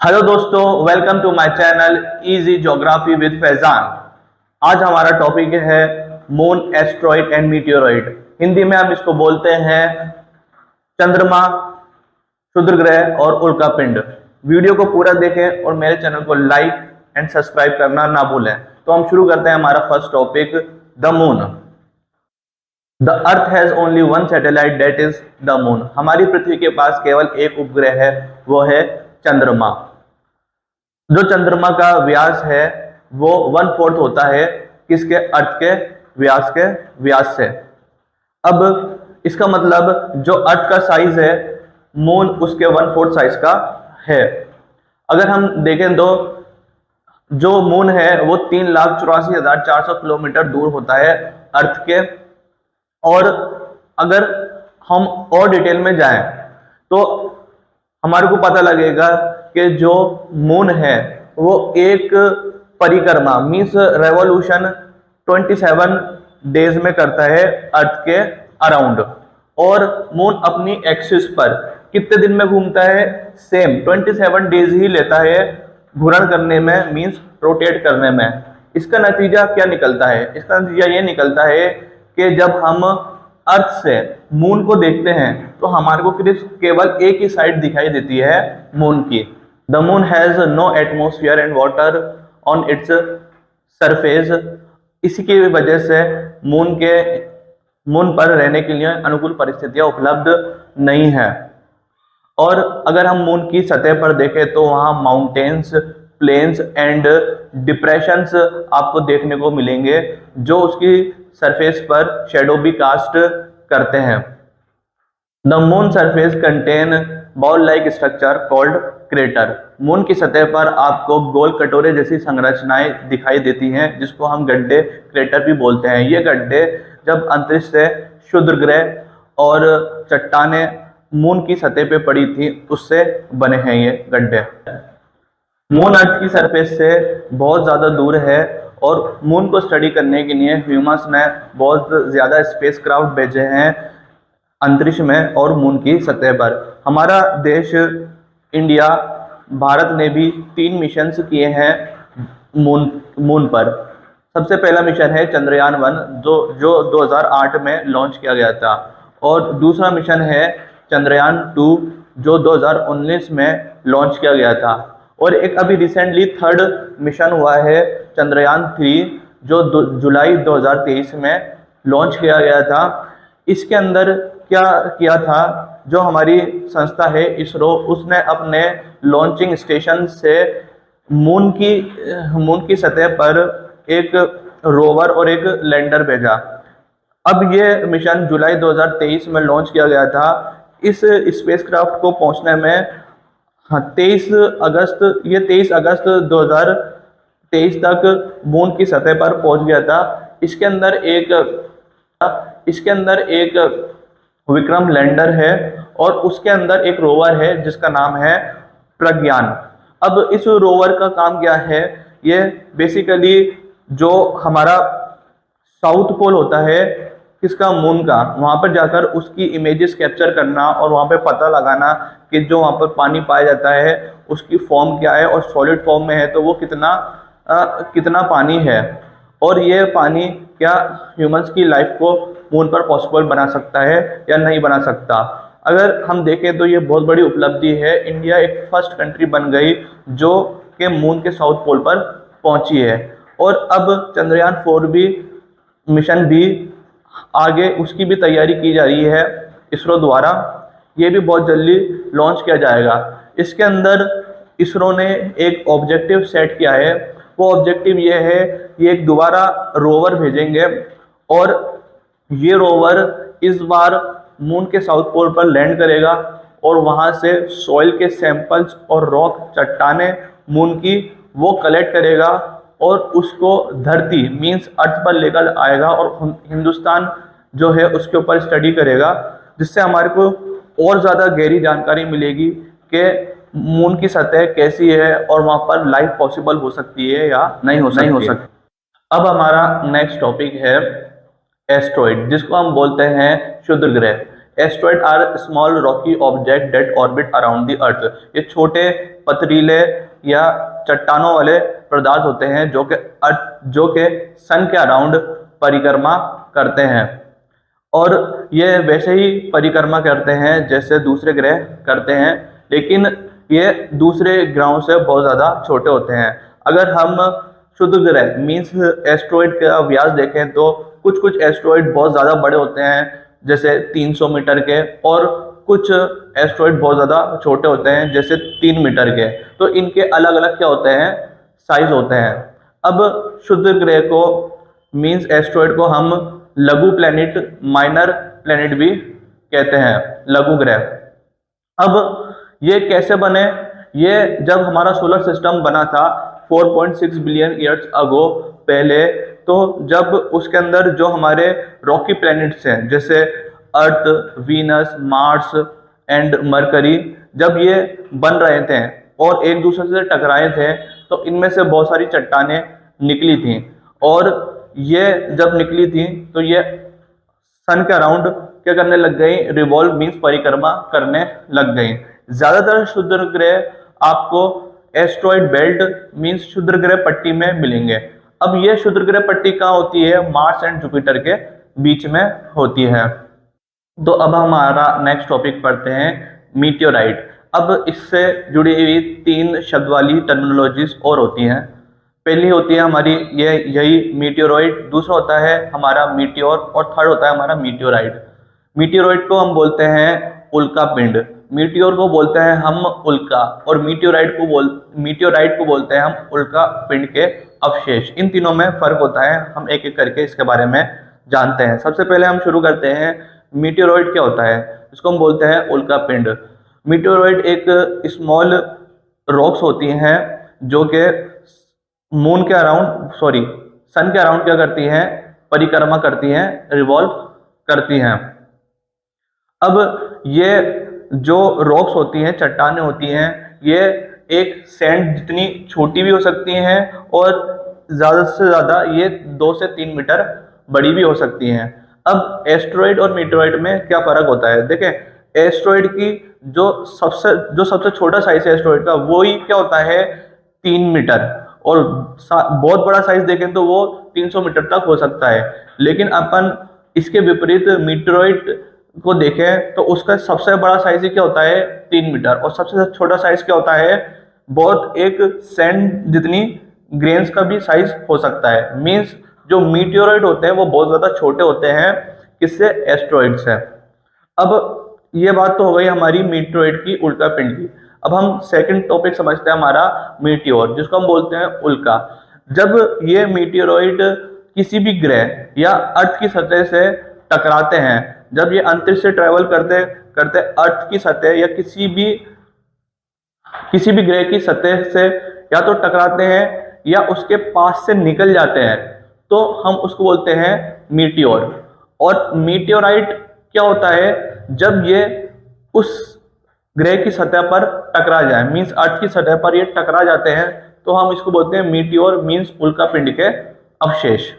Hello दोस्तों, welcome to my channel easy geography with Faizan. आज हमारा टॉपिक है moon, asteroid and meteoroid. Hindi में हम इसको बोलते हैं चंद्रमा, क्षुद्र ग्रह और उल्का पिंड। वीडियो को पूरा देखें और मेरे चैनल को लाइक एंड सब्सक्राइब करना ना भूलें। तो हम शुरू करते हैं हमारा first topic, the moon. The earth has only one satellite, that is the moon. हमारी पृथ्वी के पास केवल एक उपग्रह है, वो है चंद्रमा। जो चंद्रमा का व्यास है वो 1/4 होता है किसके, अर्थ के व्यास से। अब इसका मतलब जो अर्थ का साइज है, मून उसके 1/4 साइज का है। अगर हम देखें तो जो मून है वो 3,84,400 किलोमीटर दूर होता है अर्थ के। और अगर हम और डिटेल में जाएं तो हमारे को पता लगेगा कि जो मून है वो एक परिक्रमा मीन्स रेवोल्यूशन 27 डेज में करता है अर्थ के अराउंड। और मून अपनी एक्सिस पर कितने दिन में घूमता है, सेम 27 डेज ही लेता है घूर्ण करने में, मीन्स रोटेट करने में। इसका नतीजा क्या निकलता है? इसका नतीजा ये निकलता है कि जब हम अर्थ से मून को देखते हैं तो हमारे को केवल एक ही साइड दिखाई देती है मून की। The moon has no atmosphere and water on its surface. इसी की वजह से मून पर रहने के लिए अनुकूल परिस्थितियां उपलब्ध नहीं है। और अगर हम मून की सतह पर देखें तो वहां माउंटेन्स, प्लेन्स एंड डिप्रेशंस आपको देखने को मिलेंगे जो उसकी सरफेस पर शेडो भी कास्ट करते हैं। The moon surface contain ball like structure called crater. Moon की सतह पर आपको गोल कटोरे जैसी संरचनाएं दिखाई देती हैं जिसको हम गड्ढे, क्रेटर भी बोलते हैं। ये गड्ढे जब अंतरिक्ष से क्षुद्र ग्रह और चट्टानें मून की सतह पे पड़ी थी उससे बने हैं ये गड्ढे। मून अर्थ की सरफेस से बहुत ज़्यादा दूर है और मून को स्टडी करने के लिए ह्यूमंस ने बहुत ज़्यादा स्पेसक्राफ्ट भेजे हैं अंतरिक्ष में और मून की सतह पर। हमारा देश इंडिया, भारत ने भी 3 मिशंस किए हैं मून पर। सबसे पहला मिशन है चंद्रयान-1 जो 2008 में लॉन्च किया गया था। और दूसरा मिशन है चंद्रयान-2 जो 2019 में लॉन्च किया गया था। और एक अभी रिसेंटली 3rd मिशन हुआ है चंद्रयान-3 जो जुलाई 2023 में लॉन्च किया गया था। इसके अंदर क्या किया था, जो हमारी संस्था है इसरो, उसने अपने लॉन्चिंग स्टेशन से मून की सतह पर एक रोवर और एक लैंडर भेजा। अब ये मिशन जुलाई 2023 में लॉन्च किया गया था। इस स्पेसक्राफ्ट को पहुंचने में 23 अगस्त 2023 तक मून की सतह पर पहुंच गया था। इसके अंदर एक विक्रम लैंडर है और उसके अंदर एक रोवर है जिसका नाम है प्रज्ञान। अब इस रोवर का काम क्या है, ये बेसिकली जो हमारा साउथ पोल होता है किसका, मून का, वहां पर जाकर उसकी इमेजेस कैप्चर करना और वहां पे पता लगाना कि जो वहां पर पानी पाया जाता है उसकी फॉर्म क्या है और सॉलिड फॉर्म में है तो वो कितना पानी है और ये पानी क्या ह्यूमंस की लाइफ को मून पर पॉसिबल बना सकता है या नहीं बना सकता। अगर हम देखें तो ये बहुत बड़ी उपलब्धि है। इंडिया एक फर्स्ट कंट्री बन गई जो कि मून के साउथ पोल पर पहुंची है। और अब चंद्रयान-4 भी मिशन भी आगे उसकी भी तैयारी की जा रही है इसरो द्वारा। ये भी बहुत जल्दी लॉन्च किया जाएगा। इसके अंदर इसरो ने एक ऑब्जेक्टिव सेट किया है। वो ऑब्जेक्टिव ये है, ये एक दोबारा रोवर भेजेंगे और ये रोवर इस बार मून के साउथ पोल पर लैंड करेगा और वहां से सॉइल के सैंपल्स और रॉक, चट्टाने मून की वो कलेक्ट करेगा और उसको धरती मींस अर्थ पर लेकर आएगा और हिंदुस्तान जो है उसके ऊपर स्टडी करेगा, जिससे हमारे को और ज़्यादा गहरी जानकारी मिलेगी कि मून की सतह कैसी है और वहाँ पर लाइफ पॉसिबल हो सकती है या नहीं हो सकती। अब हमारा नेक्स्ट टॉपिक है एस्ट्रॉइड, जिसको हम बोलते हैं क्षुद्र ग्रह। Asteroid are small rocky object that orbit around the earth. ये छोटे पथरीले या चट्टानों वाले पदार्थ होते हैं जो कि सन के अराउंड परिक्रमा करते हैं, और ये वैसे ही परिक्रमा करते हैं जैसे दूसरे ग्रह करते हैं, लेकिन ये दूसरे ग्रहों से बहुत ज़्यादा छोटे होते हैं। अगर हम शुद्ध ग्रह मीन्स एस्ट्रॉइड का व्यास देखें तो कुछ कुछ एस्ट्रॉइड बहुत ज़्यादा बड़े होते हैं, जैसे 300 मीटर के, और कुछ एस्ट्रॉइड बहुत ज़्यादा छोटे होते हैं जैसे 3 मीटर के। तो इनके अलग अलग क्या होते हैं, साइज होते हैं। अब शुद्ध ग्रह को मीन्स एस्ट्रॉइड को हम लघु प्लेनेट, माइनर प्लेनेट भी कहते हैं, लघु ग्रह। अब ये कैसे बने? ये जब हमारा सोलर सिस्टम बना था 4.6 बिलियन ईयर्स अगो पहले, तो जब उसके अंदर जो हमारे रॉकी प्लैनेट्स हैं जैसे अर्थ, वीनस, मार्स एंड मरकरी, जब ये बन रहे थे और एक दूसरे से टकराए थे, तो इनमें से बहुत सारी चट्टानें निकली थी, और ये जब निकली थी तो ये सन के अराउंड क्या करने लग गई, रिवॉल्व मीन्स परिक्रमा करने लग गई। ज्यादातर क्षुद्र ग्रह आपको एस्ट्रॉइड बेल्ट मीन्स क्षुद्र ग्रह पट्टी में मिलेंगे। अब ये क्षुद्र ग्रह पट्टी कहाँ होती है? मार्स एंड जुपिटर के बीच में होती है। तो अब हमारा नेक्स्ट टॉपिक पढ़ते हैं, मीटियोराइट। अब इससे जुड़ी हुई 3 शब्द वाली टर्मिनोलॉजीज और होती हैं। पहली होती है हमारी यही मीटियोरॉइड, दूसरा होता है हमारा मीटियोर, और थर्ड होता है हमारा मीटियोराइट। मीटियोरॉइड को हम बोलते हैं उल्का पिंड, मीटियोर को बोलते हैं हम उल्का, और मीटियोराइट को बोलते हैं हम उल्का पिंड के अवशेष। इन तीनों में फर्क होता है, हम एक एक करके इसके बारे में जानते हैं। सबसे पहले हम शुरू करते हैं, मीटियोरॉइड क्या होता है? इसको हम बोलते हैं उल्का पिंड। मीटियोरॉइड एक स्मॉल रॉक्स होती हैं जो कि मून के अराउंड, सन के अराउंड क्या करती हैं, परिक्रमा करती हैं, रिवॉल्व करती हैं। अब ये जो रॉक्स होती हैं, चट्टानें होती हैं, ये एक सैंड जितनी छोटी भी हो सकती हैं, और ज़्यादा से ज़्यादा ये 2 से 3 मीटर बड़ी भी हो सकती हैं। अब एस्ट्रॉइड और मीटियोराइट में क्या फ़र्क होता है? देखें, एस्ट्रॉइड की जो सबसे छोटा साइज है एस्ट्रॉइड का, वो ही क्या होता है, 3 मीटर, और बहुत बड़ा साइज देखें तो वो 300 मीटर तक हो सकता है। लेकिन अपन इसके विपरीत मीटियोराइट को देखें तो उसका सबसे बड़ा साइज ही क्या होता है, 3 मीटर, और सबसे छोटा साइज क्या होता है, बहुत एक सैंड जितनी ग्रेन्स का भी साइज हो सकता है। मीन्स जो मीटियोराइट होते हैं वो बहुत ज्यादा छोटे होते हैं, किससे? एस्ट्रॉइड से। अब ये बात तो हो गई हमारी मीटियोराइट की, उल्का पिंड की। अब हम सेकंड टॉपिक समझते हैं हमारा मीटियोर, जिसको हम बोलते हैं उल्का। जब ये मीटियोराइट किसी भी ग्रह या अर्थ की सतह से टकराते हैं, जब ये अंतरिक्ष से ट्रेवल करते करते अर्थ की सतह या किसी भी ग्रह की सतह से या तो टकराते हैं या उसके पास से निकल जाते हैं, तो हम उसको बोलते हैं मीटियोर। और मीटियोराइट क्या होता है? जब ये उस ग्रह की सतह पर टकरा जाए, मीन्स अर्थ की सतह पर ये टकरा जाते हैं, तो हम इसको बोलते हैं मीटियोर, मीन्स उल्का पिंड के अवशेष।